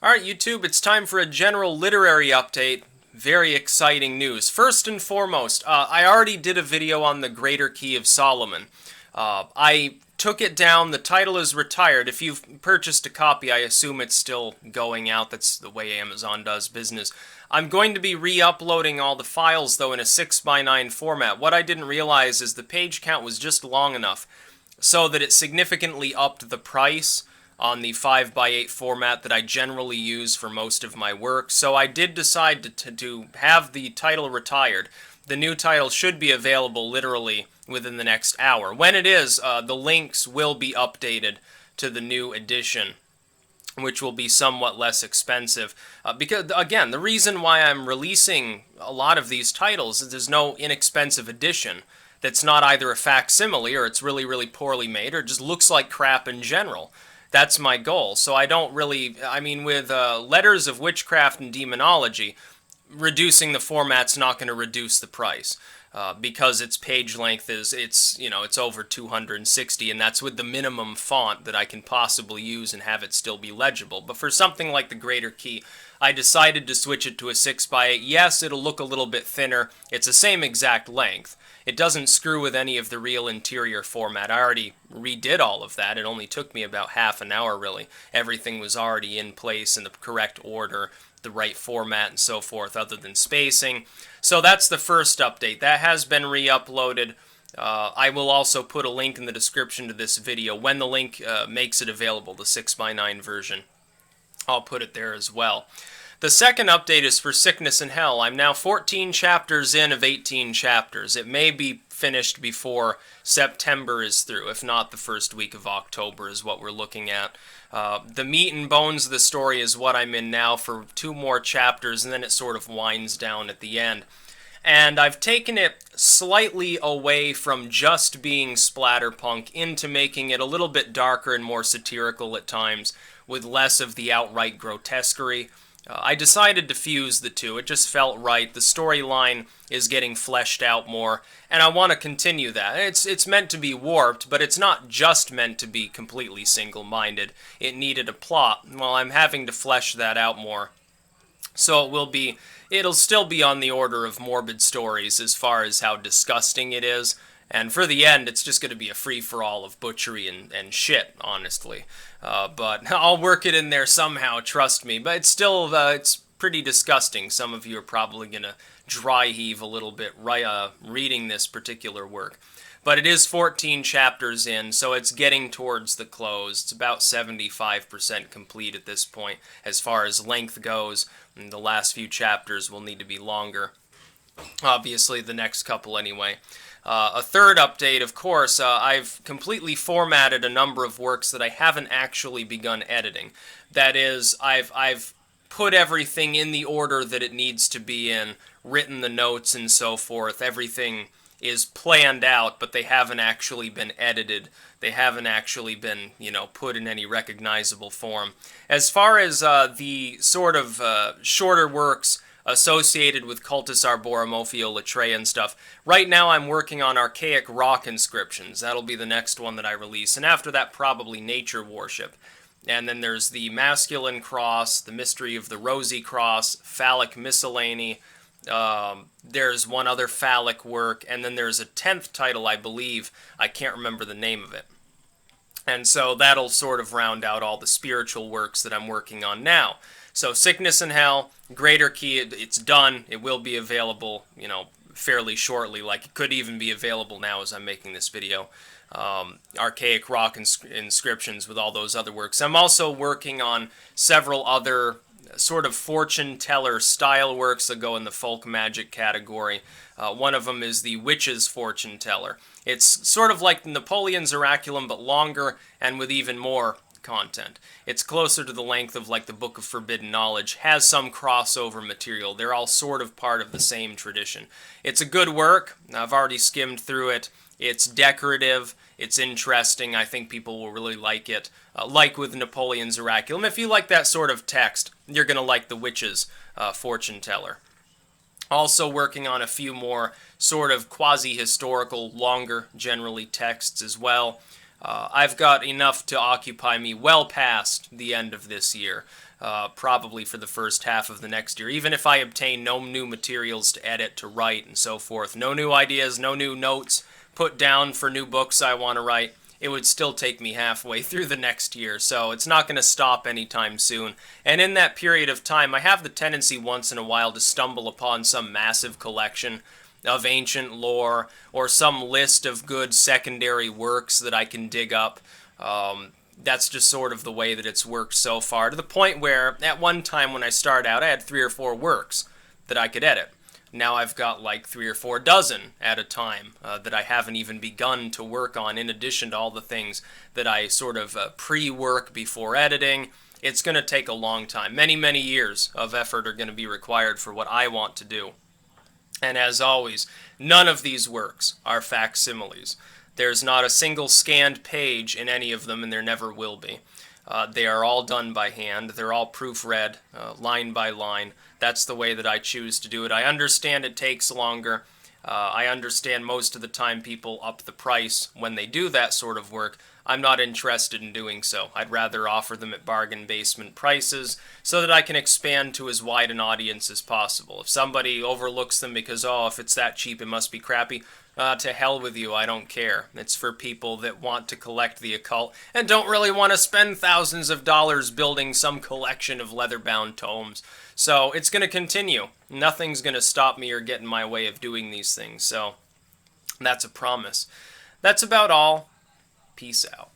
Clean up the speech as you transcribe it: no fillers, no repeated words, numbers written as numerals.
Alright, YouTube, it's time for a general literary update. Very exciting news. First and foremost, I already did a video on the Greater Key of Solomon. I took it down, the title is retired. If you've purchased a copy, I assume it's still going out. That's the way Amazon does business. I'm going to be re-uploading all the files, though, in a 6x9 format. What I didn't realize is the page count was just long enough so that it significantly upped the price on the 5x8 format that I generally use for most of my work. So I did decide to have the title retired. The new title should be available literally within the next hour. When it is, the links will be updated to the new edition, which will be somewhat less expensive. Because, again, the reason why I'm releasing a lot of these titles is there's no inexpensive edition that's not either a facsimile or it's really, really poorly made or just looks like crap in general. That's my goal. So I don't really, with Letters of Witchcraft and Demonology, reducing the format's not going to reduce the price. Because its page length it's over 260, and that's with the minimum font that I can possibly use and have it still be legible. But for something like the Greater Key, I decided to switch it to a 6x8. Yes, it'll look a little bit thinner. It's the same exact length. It doesn't screw with any of the real interior format. I already redid all of that. It only took me about half an hour, really. Everything was already in place in the correct order, the right format, and so forth, other than spacing. So that's the first update. That has been re-uploaded. I will also put a link in the description to this video when the link makes it available, the 6x9 version. I'll put it there as well. The second update is for Sickness and Hell. I'm now 14 chapters in of 18 chapters. It may be finished before September is through, if not the first week of October is what we're looking at. The meat and bones of the story is what I'm in now for 2 more chapters, and then it sort of winds down at the end. And I've taken it slightly away from just being splatterpunk into making it a little bit darker and more satirical at times, with less of the outright grotesquerie. I decided to fuse the two. It just felt right. The storyline is getting fleshed out more, and I want to continue that. It's meant to be warped, but it's not just meant to be completely single-minded. It needed a plot. Well, I'm having to flesh that out more. So it'll still be on the order of morbid stories as far as how disgusting it is. And for the end, it's just going to be a free-for-all of butchery and shit, honestly. But I'll work it in there somehow, trust me. But it's still, it's pretty disgusting. Some of you are probably going to dry heave a little bit reading this particular work. But it is 14 chapters in, so it's getting towards the close. It's about 75% complete at this point, as far as length goes. And the last few chapters will need to be longer. Obviously, the next couple anyway. A third update, of course, I've completely formatted a number of works that I haven't actually begun editing. That is, I've put everything in the order that it needs to be in, written the notes and so forth. Everything is planned out, but they haven't actually been edited. They haven't actually been, put in any recognizable form. As far as the sort of shorter works associated with Cultus Arborum, Ophio Latreia and stuff. Right now I'm working on Archaic Rock Inscriptions. That'll be the next one that I release. And after that, probably Nature Worship. And then there's the Masculine Cross, the Mystery of the Rosy Cross, Phallic Miscellany. There's one other phallic work. And then there's a 10th title, I believe. I can't remember the name of it. And so that'll sort of round out all the spiritual works that I'm working on now. So Sickness and Hell, Greater Key, it's done. It will be available, fairly shortly. Like, it could even be available now as I'm making this video. Archaic Rock Inscriptions with all those other works. I'm also working on several other sort of fortune teller style works that go in the folk magic category. One of them is the Witch's Fortune Teller. It's sort of like Napoleon's Oraculum, but longer and with even more content. It's closer to the length of like the Book of Forbidden Knowledge, has some crossover material. They're all sort of part of the same tradition. It's a good work. I've already skimmed through it. It's decorative. It's interesting. I think people will really like it. Like with Napoleon's Oraculum. If you like that sort of text, you're going to like the Witch's Fortune Teller. Also working on a few more sort of quasi-historical, longer, generally, texts as well. I've got enough to occupy me well past the end of this year, probably for the first half of the next year. Even if I obtain no new materials to edit, to write, and so forth, no new ideas, no new notes put down for new books I want to write, it would still take me halfway through the next year, so it's not going to stop anytime soon. And in that period of time, I have the tendency once in a while to stumble upon some massive collection of ancient lore or some list of good secondary works that I can dig up. That's just sort of the way that it's worked so far, to the point where at one time when I started out, I had 3 or 4 works that I could edit. Now I've got like 3 or 4 dozen at a time that I haven't even begun to work on, in addition to all the things that I sort of pre-work before editing. It's going to take a long time. Many, many years of effort are going to be required for what I want to do. And as always, none of these works are facsimiles. There's not a single scanned page in any of them, and there never will be. They are all done by hand. They're all proofread, line by line. That's the way that I choose to do it. I understand it takes longer. I understand most of the time people up the price when they do that sort of work. I'm not interested in doing so. I'd rather offer them at bargain basement prices so that I can expand to as wide an audience as possible. If somebody overlooks them because, oh, if it's that cheap, it must be crappy, to hell with you, I don't care. It's for people that want to collect the occult and don't really want to spend thousands of dollars building some collection of leather-bound tomes. So it's going to continue. Nothing's going to stop me or get in my way of doing these things. So that's a promise. That's about all. Peace out.